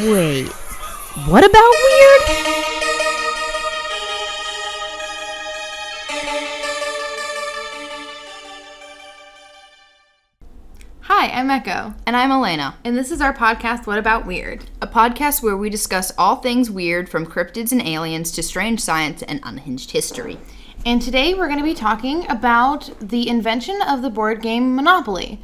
Wait, what about weird? Hi, I'm Echo. And I'm Elena. And this is our podcast, What About Weird? A podcast where we discuss all things weird, from cryptids and aliens to strange science and unhinged history. And today we're going to be talking about the invention of the board game Monopoly.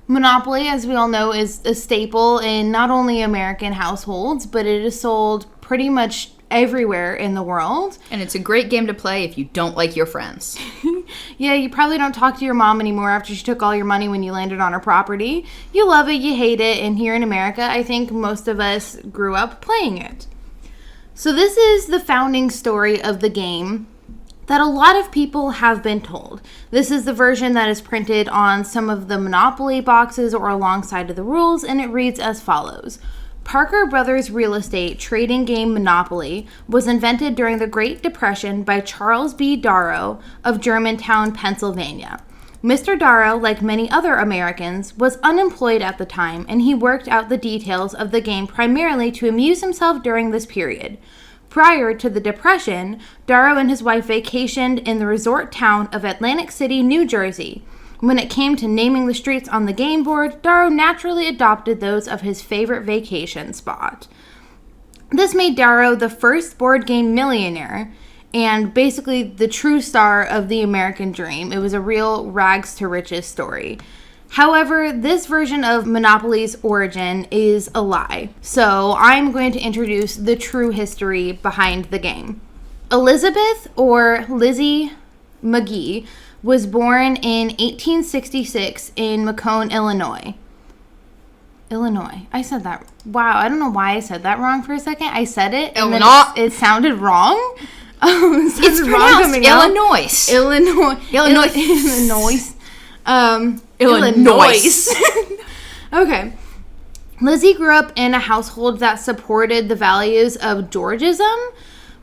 Monopoly, as we all know, is a staple in not only American households, but it is sold pretty much everywhere in the world. And it's a great game to play if you don't like your friends. Yeah, you probably don't talk to your mom anymore after she took all your money when you landed on her property. You love it, you hate it, and here in America, I think most of us grew up playing it. So this is the founding story of the game that a lot of people have been told. This is the version that is printed on some of the Monopoly boxes or alongside of the rules, and it reads as follows. Parker Brothers Real Estate trading game Monopoly was invented during the Great Depression by Charles B. Darrow of Germantown, Pennsylvania. Mr. Darrow, like many other Americans, was unemployed at the time, and he worked out the details of the game primarily to amuse himself during this period. Prior to the Depression, Darrow and his wife vacationed in the resort town of Atlantic City, New Jersey. When it came to naming the streets on the game board, Darrow naturally adopted those of his favorite vacation spot. This made Darrow the first board game millionaire and basically the true star of the American dream. It was a real rags to riches story. However, this version of Monopoly's origin is a lie. So I'm going to introduce the true history behind the game. Elizabeth, or Lizzie Magie, was born in 1866 in Macomb, Illinois. I said that. Wow, I don't know why I said that wrong for a second. I said it, and then it sounded wrong. It's pronounced Illinois. Illinois. Okay. Lizzie grew up in a household that supported the values of Georgism,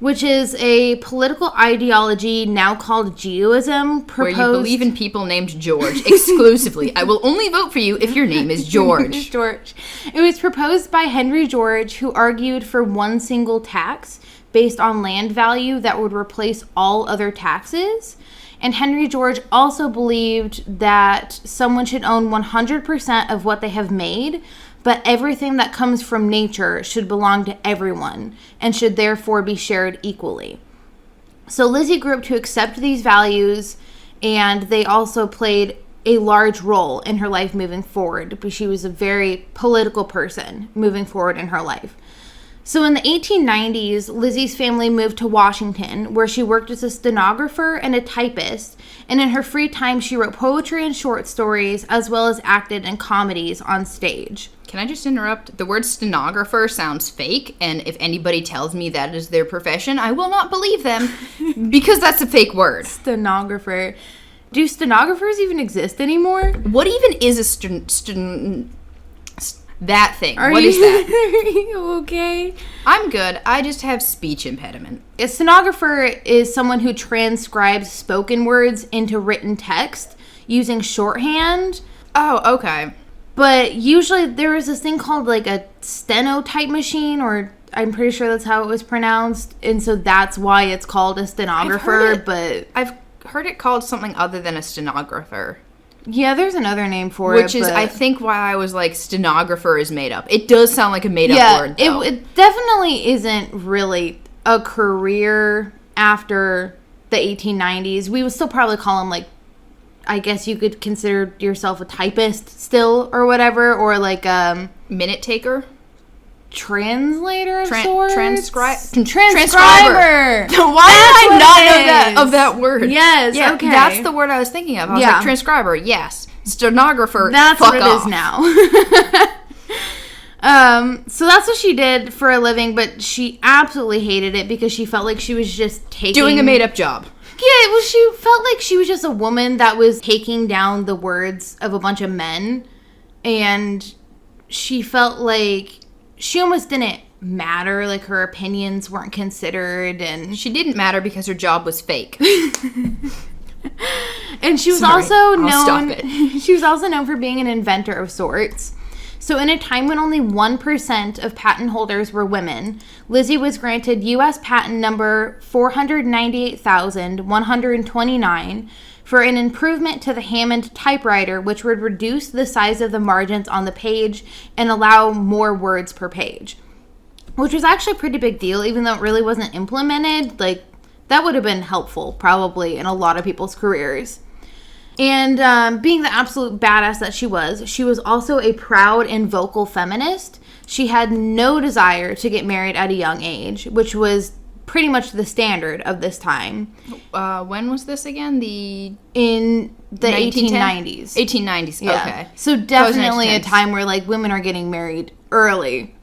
which is a political ideology now called Geoism. Where you believe in people named George exclusively. I will only vote for you if your name is George. George. It was proposed by Henry George, who argued for one single tax based on land value that would replace all other taxes. And Henry George also believed that someone should own 100% of what they have made, but everything that comes from nature should belong to everyone and should therefore be shared equally. So Lizzie grew up to accept these values, and they also played a large role in her life moving forward, but she was a very political person moving forward in her life. So in the 1890s, Lizzie's family moved to Washington, where she worked as a stenographer and a typist, and in her free time, she wrote poetry and short stories, as well as acted in comedies on stage. Can I just interrupt? The word stenographer sounds fake, and if anybody tells me that is their profession, I will not believe them, because that's a fake word. Stenographer. Do stenographers even exist anymore? What even is a that thing? What is that? Are you okay? I'm good. I just have speech impediment. A stenographer is someone who transcribes spoken words into written text using shorthand. Oh, okay. But usually there was this thing called like a steno type machine, or I'm pretty sure that's how it was pronounced. And so that's why it's called a stenographer. I've heard it called something other than a stenographer. Yeah, there's another name for it. Which is, I think, why I was like, stenographer is made up. It does sound like a made-up word, though. It definitely isn't really a career after the 1890s. We would still probably call them, like, I guess you could consider yourself a typist still, or whatever, or like minute taker? Translator of sorts? Transcriber. Why did I not know of that word? Yes, yeah, okay. That's the word I was thinking of. I was like, transcriber, yes. Stenographer, that's fuck what off. It is now. So that's what she did for a living, but she absolutely hated it because she felt like she was just doing a made-up job. Yeah, well, she felt like she was just a woman that was taking down the words of a bunch of men, and she felt like she almost didn't matter, like her opinions weren't considered, and she didn't matter because her job was fake. And she was also known. She was also known for being an inventor of sorts. So in a time when only 1% of patent holders were women, Lizzie was granted U.S. patent number 498,129 for an improvement to the Hammond typewriter, which would reduce the size of the margins on the page and allow more words per page. Which was actually a pretty big deal, even though it really wasn't implemented. Like, that would have been helpful, probably, in a lot of people's careers. And being the absolute badass that she was also a proud and vocal feminist. She had no desire to get married at a young age, which was pretty much the standard of this time. When was this again? In the 1890s. 1890s, yeah. Okay. So definitely a time where, like, women are getting married early.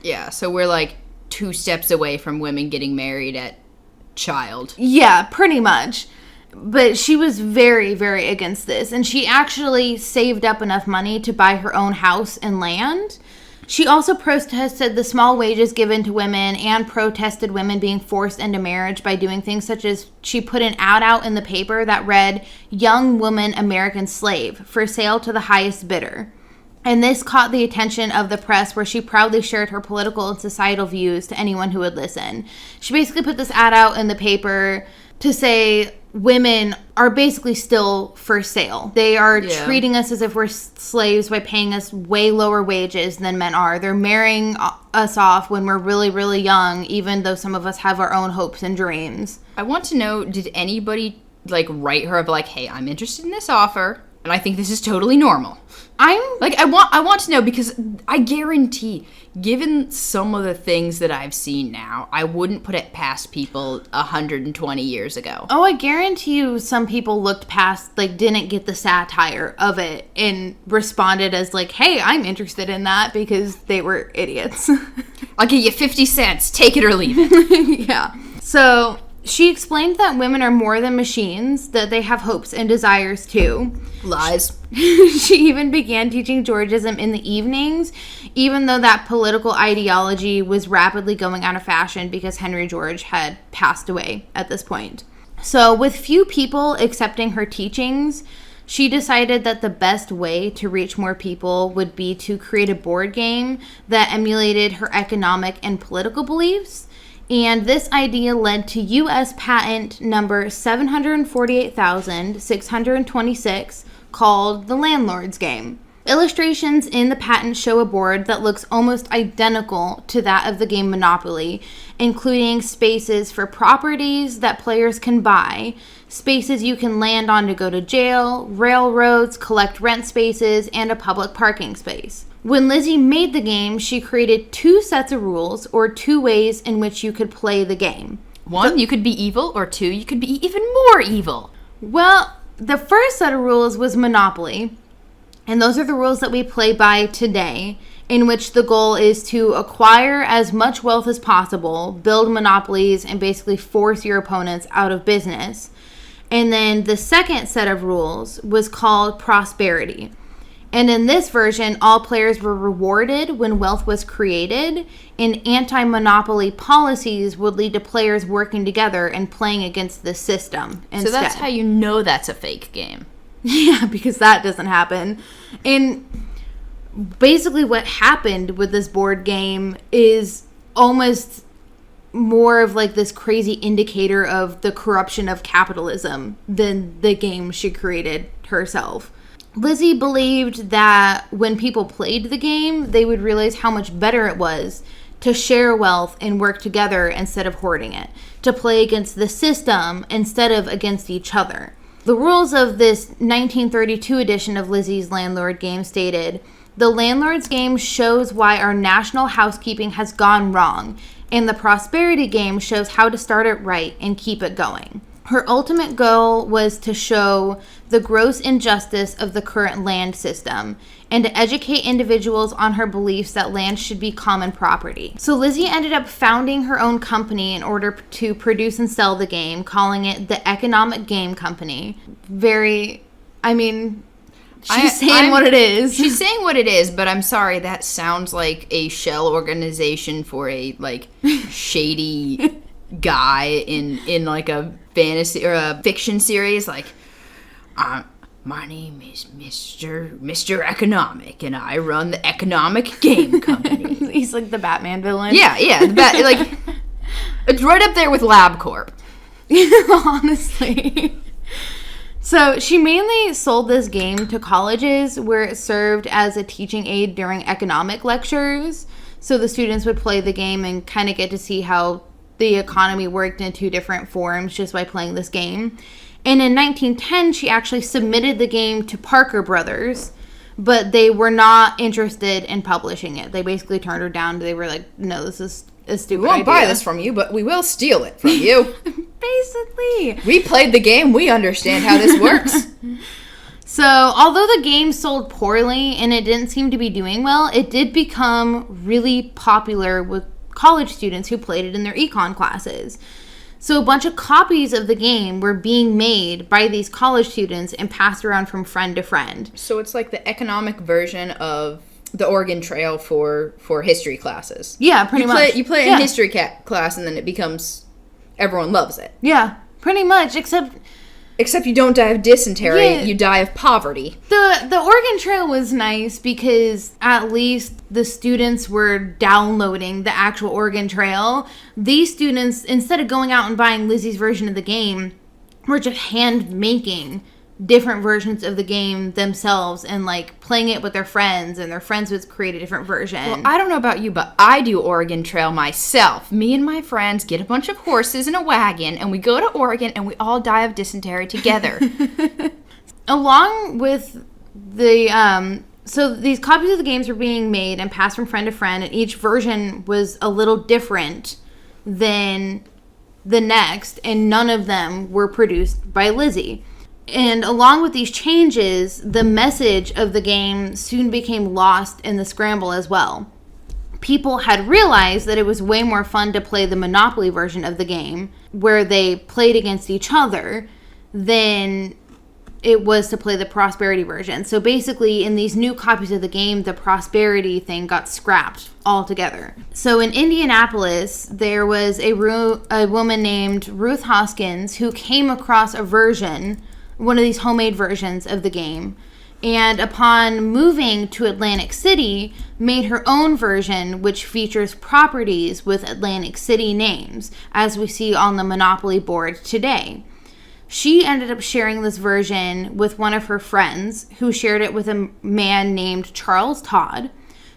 Yeah, so we're, like, 2 steps away from women getting married at child. Yeah, pretty much. But she was very, very against this. And she actually saved up enough money to buy her own house and land. She also protested the small wages given to women and protested women being forced into marriage by doing things such as she put an ad out in the paper that read, "Young woman American slave, for sale to the highest bidder." And this caught the attention of the press, where she proudly shared her political and societal views to anyone who would listen. She basically put this ad out in the paper to say women are basically still for sale. They are treating us as if we're slaves by paying us way lower wages than men are. They're marrying us off when we're really, really young, even though some of us have our own hopes and dreams. I want to know, did anybody, like, write her of, like, hey, I'm interested in this offer, and I think this is totally normal. I want to know, because I guarantee, given some of the things that I've seen now, I wouldn't put it past people 120 years ago. Oh, I guarantee you some people looked past, like, didn't get the satire of it and responded as, like, hey, I'm interested in that, because they were idiots. I'll give you 50 cents. Take it or leave it. Yeah. So she explained that women are more than machines, that they have hopes and desires too. Lies. She even began teaching Georgism in the evenings, even though that political ideology was rapidly going out of fashion because Henry George had passed away at this point. So with few people accepting her teachings, she decided that the best way to reach more people would be to create a board game that emulated her economic and political beliefs. And this idea led to U.S. patent number 748,626, called the Landlords Game. Illustrations in the patent show a board that looks almost identical to that of the game Monopoly, including spaces for properties that players can buy, spaces you can land on to go to jail, railroads, collect rent spaces, and a public parking space. When Lizzie made the game, she created 2 sets of rules, or 2 ways in which you could play the game. 1, you could be evil, or 2, you could be even more evil. Well, the first set of rules was Monopoly, and those are the rules that we play by today, in which the goal is to acquire as much wealth as possible, build monopolies, and basically force your opponents out of business. And then the second set of rules was called Prosperity. And in this version, all players were rewarded when wealth was created, and anti-monopoly policies would lead to players working together and playing against the system instead. So that's how you know that's a fake game. Yeah, because that doesn't happen. And basically what happened with this board game is almost more of like this crazy indicator of the corruption of capitalism than the game she created herself. Lizzie believed that when people played the game, they would realize how much better it was to share wealth and work together instead of hoarding it, to play against the system instead of against each other. The rules of this 1932 edition of Lizzie's Landlord Game stated, "The Landlord's Game shows why our national housekeeping has gone wrong, and the Prosperity Game shows how to start it right and keep it going." Her ultimate goal was to show the gross injustice of the current land system and to educate individuals on her beliefs that land should be common property. So Lizzie ended up founding her own company in order to produce and sell the game, calling it the Economic Game Company. She's saying what it is. She's saying what it is, but I'm sorry, that sounds like a shell organization for a, like, shady guy in like a fantasy or a fiction series. Like, My name is Mr. Economic, and I run the Economic Game Company. He's like the Batman villain. Yeah. Like, it's right up there with LabCorp. Honestly. So she mainly sold this game to colleges where it served as a teaching aid during economic lectures. So the students would play the game and kind of get to see how the economy worked in two different forms just by playing this game. And in 1910, she actually submitted the game to Parker Brothers, but they were not interested in publishing it. They basically turned her down. They were like, no, this is a stupid idea. We won't buy this from you, but we will steal it from you. Basically. We played the game. We understand how this works. So, although the game sold poorly and it didn't seem to be doing well, it did become really popular with college students who played it in their econ classes. So a bunch of copies of the game were being made by these college students and passed around from friend to friend. So it's like the economic version of the Oregon Trail for history classes. Yeah, pretty much. You play it in history class, and then it becomes, everyone loves it. Yeah, pretty much, except you don't die of dysentery, you die of poverty. The Oregon Trail was nice because at least the students were downloading the actual Oregon Trail. These students, instead of going out and buying Lizzie's version of the game, were just hand making different versions of the game themselves and like playing it with their friends, and their friends would create a different version. Well, I don't know about you, but I do Oregon Trail myself. Me and my friends get a bunch of horses and a wagon, and we go to Oregon, and we all die of dysentery together. Along with the so these copies of the games were being made and passed from friend to friend, and each version was a little different than the next, and none of them were produced by Lizzie. And along with these changes, the message of the game soon became lost in the scramble as well. People had realized that it was way more fun to play the Monopoly version of the game, where they played against each other, than it was to play the Prosperity version. So basically, in these new copies of the game, the Prosperity thing got scrapped altogether. So in Indianapolis, there was a woman named Ruth Hoskins who came across a version, one of these homemade versions of the game, and upon moving to Atlantic City, made her own version, which features properties with Atlantic City names, as we see on the Monopoly board today. She ended up sharing this version with one of her friends, who shared it with a man named Charles Todd,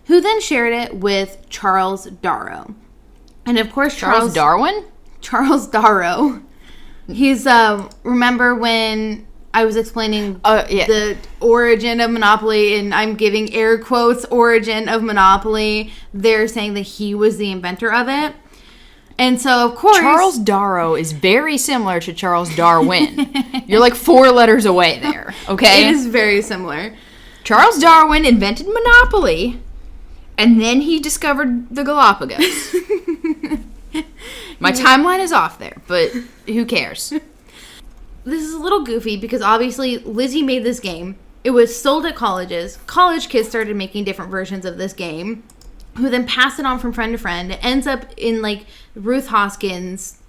who then shared it with Charles Darrow. And of course, Charles Darwin? Charles Darrow. He's, remember when I was explaining the origin of Monopoly, and I'm giving air quotes, origin of Monopoly. They're saying that he was the inventor of it. And so, of course, Charles Darrow is very similar to Charles Darwin. You're like 4 letters away there, okay? It is very similar. Charles Darwin invented Monopoly, and then he discovered the Galapagos. My timeline is off there, but who cares? This is a little goofy because obviously Lizzie made this game. It was sold at colleges. College kids started making different versions of this game, who then passed it on from friend to friend. It ends up in like Ruth Hoskins'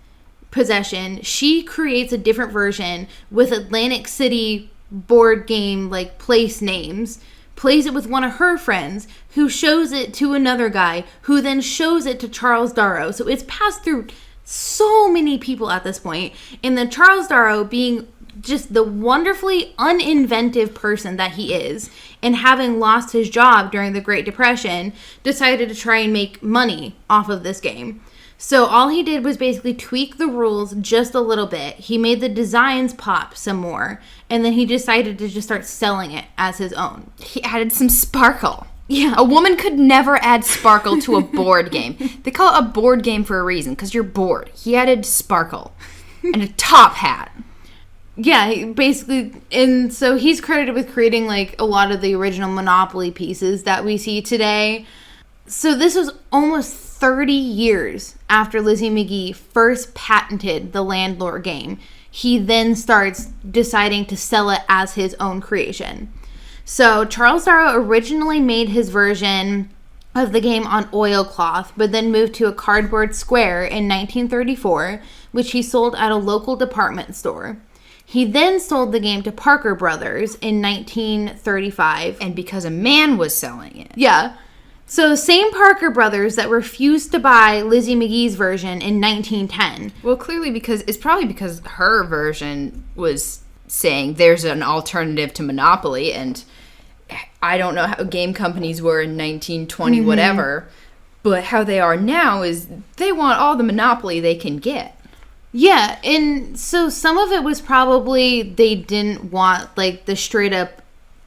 possession. She creates a different version with Atlantic City board game like place names, plays it with one of her friends, who shows it to another guy, who then shows it to Charles Darrow. So it's passed through so many people at this point. And then Charles Darrow, being just the wonderfully uninventive person that he is, and having lost his job during the Great Depression, decided to try and make money off of this game. So all he did was basically tweak the rules just a little bit. He made the designs pop some more, and then he decided to just start selling it as his own. He added some sparkle. Yeah. A woman could never add sparkle to a board game. They call it a board game for a reason, because you're bored. He added sparkle and a top hat. Yeah, basically, and so he's credited with creating like a lot of the original Monopoly pieces that we see today. So this was almost 30 years after Lizzie McGee first patented the Landlord game. He then starts deciding to sell it as his own creation. So Charles Darrow originally made his version of the game on oilcloth, but then moved to a cardboard square in 1934, which he sold at a local department store. He then sold the game to Parker Brothers in 1935. And because a man was selling it. Yeah. So same Parker Brothers that refused to buy Lizzie McGee's version in 1910. Well, clearly it's probably because her version was saying there's an alternative to Monopoly, and I don't know how game companies were in 1920 whatever, but how they are now is they want all the Monopoly they can get. Yeah, and so some of it was probably they didn't want, like, the straight-up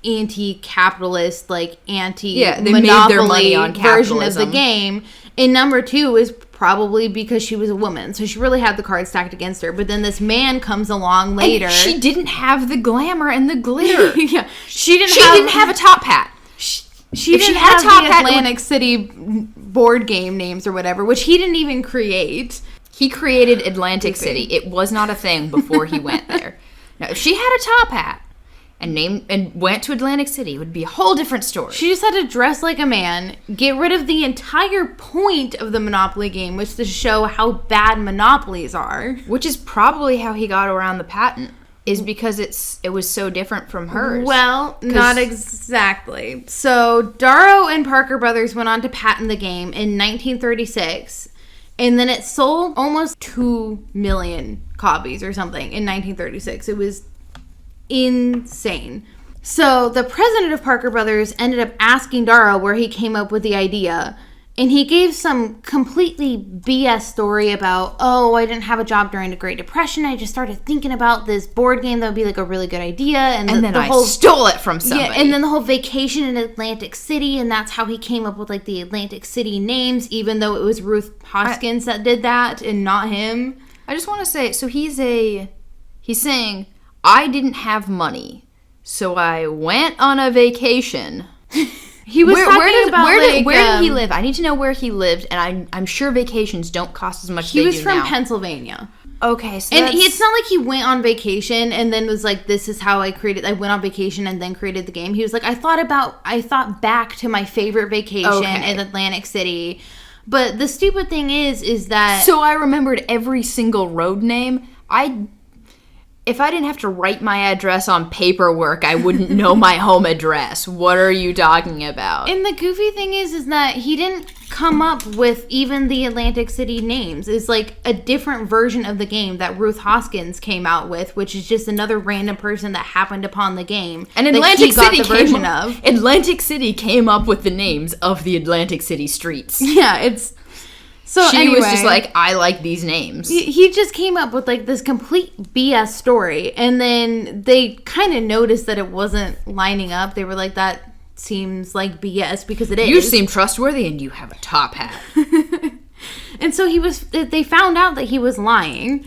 anti-capitalist, like, anti-monopoly version of the game. And number two is probably because she was a woman, so she really had the cards stacked against her. But then this man comes along later. And she didn't have the glamour and the glitter. Yeah, she didn't have a top hat. She didn't have the Atlantic City board game names or whatever, which he didn't even create. He created Atlantic City. It was not a thing before he went there. Now, if she had a top hat and went to Atlantic City, it would be a whole different story. She just had to dress like a man, get rid of the entire point of the Monopoly game, which is to show how bad monopolies are. Which is probably how he got around the patent, is because it was so different from hers. Well, not exactly. So, Darrow and Parker Brothers went on to patent the game in 1936. And then it sold almost 2 million copies or something in 1936. It was insane. So the president of Parker Brothers ended up asking Darrow where he came up with the idea. And he gave some completely BS story about, oh, I didn't have a job during the Great Depression. I just started thinking about this board game that would be like a really good idea. And then I stole it from somebody. Yeah, and then the whole vacation in Atlantic City. And that's how he came up with like the Atlantic City names, even though it was Ruth Hoskins that did that and not him. I just want to say, so he's saying, I didn't have money, so I went on a vacation. He was talking about where did he live? I need to know where he lived, and I'm sure vacations don't cost as much as they do now. He was from Pennsylvania. Okay, so it's not like he went on vacation and then was like, this is how I went on vacation and then created the game. He was like, I thought back to my favorite vacation in Atlantic City. But the stupid thing is that... So I remembered every single road name. If I didn't have to write my address on paperwork, I wouldn't know my home address. What are you talking about? And the goofy thing is that he didn't come up with even the Atlantic City names. It's like a different version of the game that Ruth Hoskins came out with, which is just another random person that happened upon the game. And Atlantic City came up with the names of the Atlantic City streets. Yeah, it's... So she was just like, I like these names. He just came up with like this complete BS story, and then they kind of noticed that it wasn't lining up. They were like, that seems like BS, because it is. You seem trustworthy and you have a top hat. And so they found out that he was lying.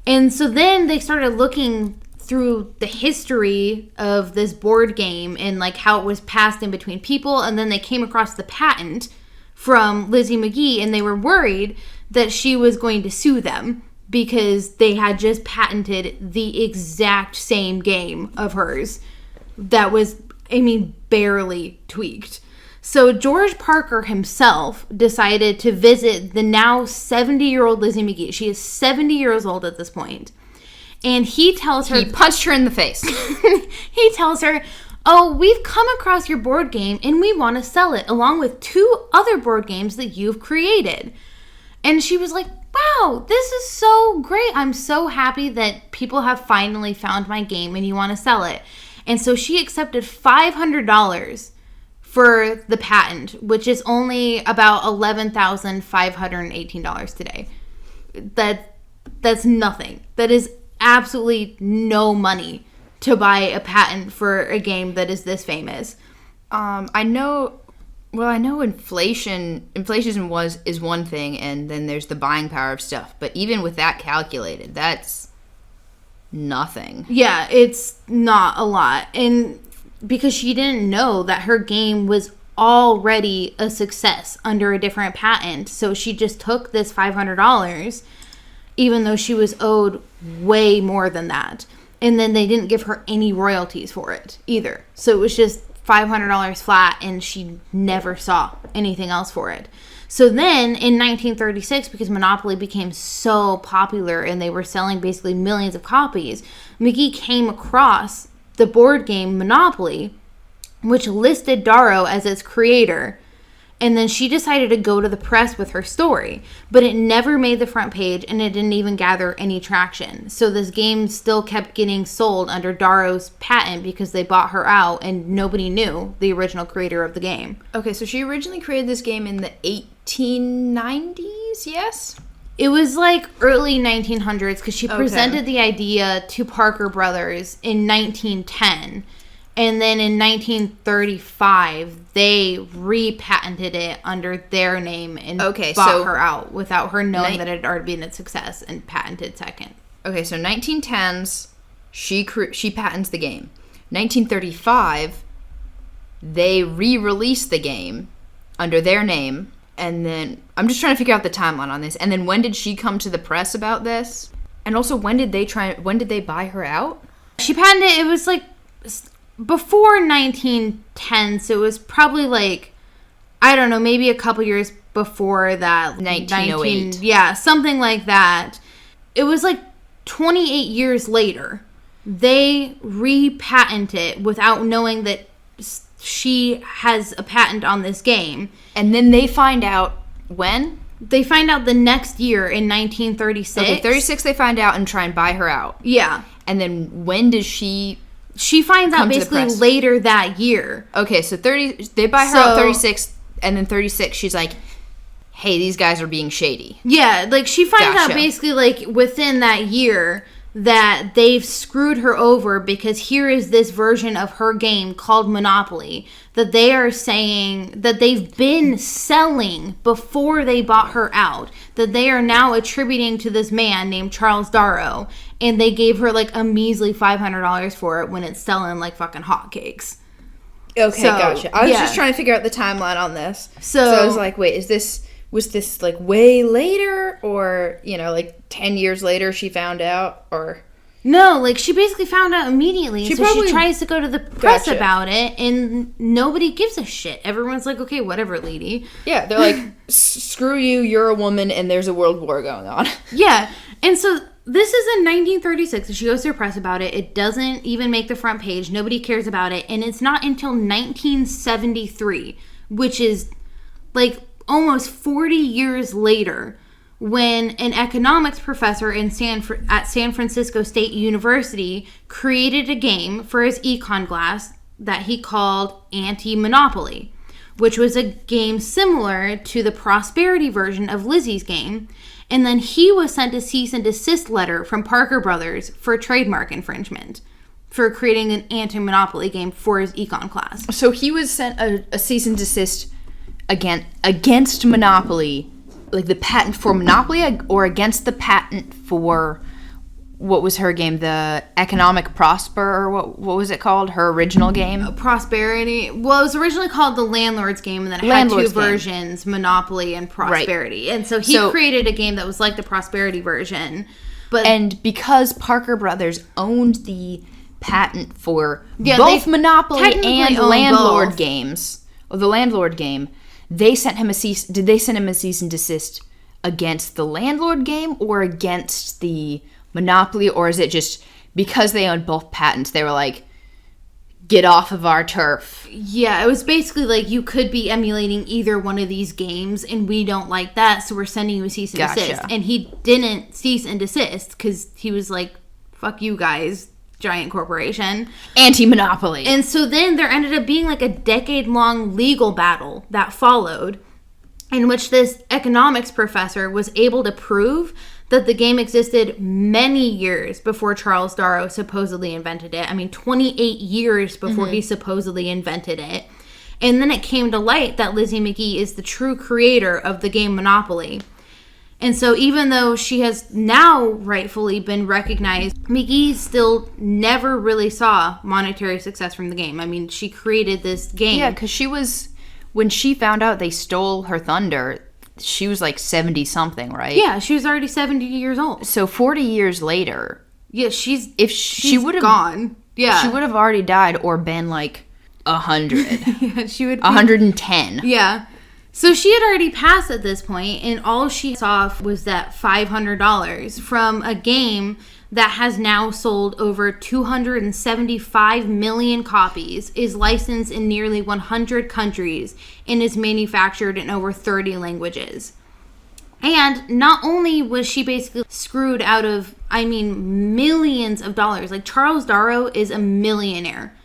And so then they started looking through the history of this board game and like how it was passed in between people, and then they came across the patent from Lizzie McGee, and they were worried that she was going to sue them because they had just patented the exact same game of hers that was, barely tweaked. So George Parker himself decided to visit the now 70-year-old Lizzie McGee. She is 70 years old at this point. And he tells her... He punched her in the face. He tells her... Oh, we've come across your board game and we want to sell it along with 2 other board games that you've created. And she was like, wow, this is so great. I'm so happy that people have finally found my game and you want to sell it. And so she accepted $500 for the patent, which is only about $11,518 today. That's nothing. That is absolutely no money to buy a patent for a game that is this famous. I know inflation is one thing, and then there's the buying power of stuff. But even with that calculated, that's nothing. Yeah, it's not a lot. And because she didn't know that her game was already a success under a different patent, so she just took this $500, even though she was owed way more than that. And then they didn't give her any royalties for it either. So it was just $500 flat, and she never saw anything else for it. So then in 1936, because Monopoly became so popular and they were selling basically millions of copies, Magie came across the board game Monopoly, which listed Darrow as its creator. And then she decided to go to the press with her story. But it never made the front page, and it didn't even gather any traction. So this game still kept getting sold under Darrow's patent because they bought her out, and nobody knew the original creator of the game. Okay, so she originally created this game in the 1890s, yes? It was like early 1900s because she presented the idea to Parker Brothers in 1910. And then in 1935, they repatented it under their name and bought her out without her knowing that it had already been a success and patented second. Okay, so 1910s, she patents the game. 1935, they re-released the game under their name. And then, I'm just trying to figure out the timeline on this. And then when did she come to the press about this? And also, when did they buy her out? She patented it was like before 1910, so it was probably like, I don't know, maybe a couple years before that. 1908. Yeah, something like that. It was like 28 years later. They re-patent it without knowing that she has a patent on this game. And then they find out when? They find out the next year in 1936. Okay, 36 they find out and try and buy her out. Yeah. And then when does she... She finds out basically later that year. Okay, so they buy her out 36, and then 36 she's like, hey, these guys are being shady. Yeah, like she finds out basically like within that year that they've screwed her over because here is this version of her game called Monopoly that they are saying that they've been selling before they bought her out, that they are now attributing to this man named Charles Darrow, and they gave her like a measly $500 for it when it's selling like fucking hotcakes. Okay, gotcha. I was just trying to figure out the timeline on this. So I was like, wait, was this like way later, or, you know, like 10 years later she found out, or... No, like she basically found out immediately. She tries to go to the press about it, and nobody gives a shit. Everyone's like, okay, whatever, lady. Yeah, they're like, screw you, you're a woman, and there's a world war going on. Yeah, and so this is in 1936, and she goes to the press about it. It doesn't even make the front page. Nobody cares about it, and it's not until 1973, which is like almost 40 years later, when an economics professor at San Francisco State University created a game for his econ class that he called Anti-Monopoly, which was a game similar to the prosperity version of Lizzie's game. And then he was sent a cease and desist letter from Parker Brothers for trademark infringement for creating an anti-monopoly game for his econ class. So he was sent a cease and desist against Monopoly, like the patent for Monopoly, or against the patent for, what was her game, the Economic Prosper, or what was it called, her original game? Prosperity. Well, it was originally called the Landlords Game, and then it had two versions, Monopoly and Prosperity. Right. And so he created a game that was like the Prosperity version. And because Parker Brothers owned the patent for both Monopoly and Landlord games, or the Landlord game, did they send him a cease and desist against the Landlord game or against the Monopoly, or is it just because they owned both patents, they were like, get off of our turf? Yeah, it was basically like, you could be emulating either one of these games, and we don't like that, so we're sending you a cease and desist. And he didn't cease and desist because he was like, fuck you guys, giant corporation. Anti-monopoly. And so then there ended up being like a decade-long legal battle that followed, in which this economics professor was able to prove that the game existed many years before Charles Darrow supposedly invented it. I mean, 28 years before he supposedly invented it. And then it came to light that Lizzie McGee is the true creator of the game Monopoly. And so even though she has now rightfully been recognized, McGee still never really saw monetary success from the game. I mean, she created this game. Yeah, because when she found out they stole her thunder, she was like 70-something, right? Yeah, she was already 70 years old. So 40 years later... Yeah, she's she would have gone. Yeah. She would have already died or been like 100. Yeah, she would. 110. Yeah. So she had already passed at this point, and all she saw was that $500 from a game that has now sold over 275 million copies, is licensed in nearly 100 countries, and is manufactured in over 30 languages. And not only was she basically screwed out of, millions of dollars. Like, Charles Darrow is a millionaire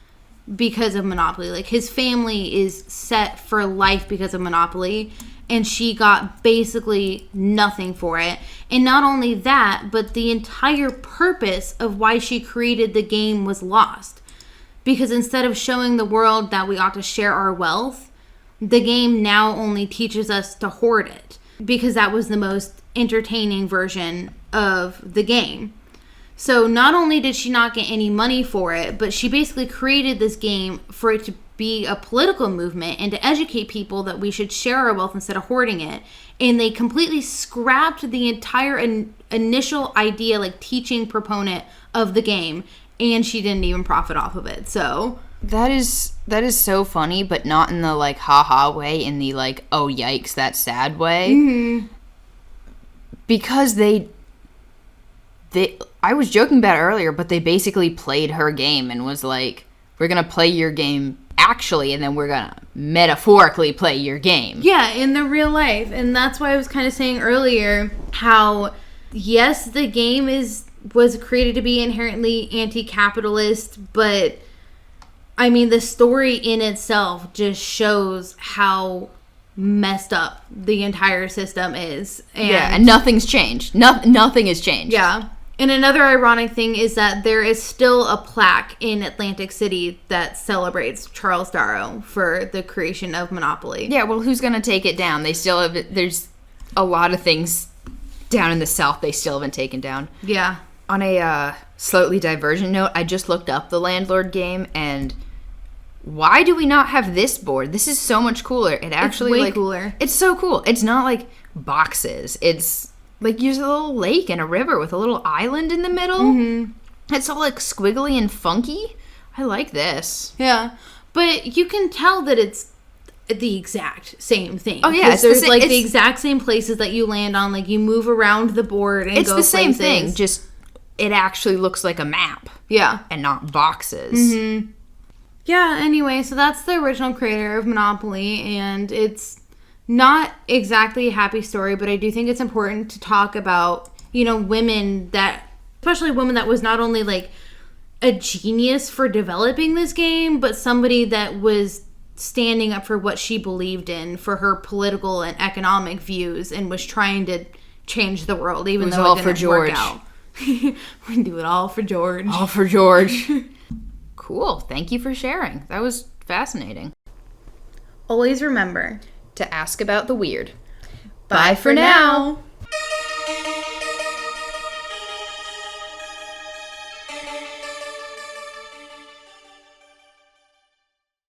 because of Monopoly. Like, his family is set for life because of Monopoly, and she got basically nothing for it. And not only that, but the entire purpose of why she created the game was lost. Because instead of showing the world that we ought to share our wealth, the game now only teaches us to hoard it. Because that was the most entertaining version of the game. So not only did she not get any money for it, but she basically created this game for it to be a political movement and to educate people that we should share our wealth instead of hoarding it. And they completely scrapped the entire initial idea, like teaching proponent of the game, and she didn't even profit off of it. So that is so funny, but not in the like haha way, in the like, oh yikes, that's sad way. Mm-hmm. Because they I was joking about it earlier, but they basically played her game and was like, we're gonna play your game actually, and then we're gonna metaphorically play your game. Yeah, in the real life. And that's why I was kind of saying earlier how, yes, the game was created to be inherently anti-capitalist, but the story in itself just shows how messed up the entire system is. And nothing's changed. Nothing has changed. Yeah. And another ironic thing is that there is still a plaque in Atlantic City that celebrates Charles Darrow for the creation of Monopoly. Yeah, well, who's going to take it down? They still have, there's a lot of things down in the South they still haven't taken down. Yeah. On a slightly divergent note, I just looked up the Landlord game, and why do we not have this board? This is so much cooler. It actually, it's way cooler. It's so cool. It's not like boxes. It's like use a little lake and a river with a little island in the middle. Mm-hmm. It's all like squiggly and funky. I like this. Yeah, but you can tell that it's the exact same thing. Oh yeah, there's the exact same places that you land on. Like, you move around the board and go places. It's the same thing. Just it actually looks like a map. Yeah, and not boxes. Mm-hmm. Yeah. Anyway, so that's the original creator of Monopoly, and it's not exactly a happy story, but I do think it's important to talk about, women that, especially women that was not only like a genius for developing this game, but somebody that was standing up for what she believed in, for her political and economic views, and was trying to change the world, even though it didn't work out. We do it all for George. All for George. Cool. Thank you for sharing. That was fascinating. Always remember to ask about the weird. Bye for now.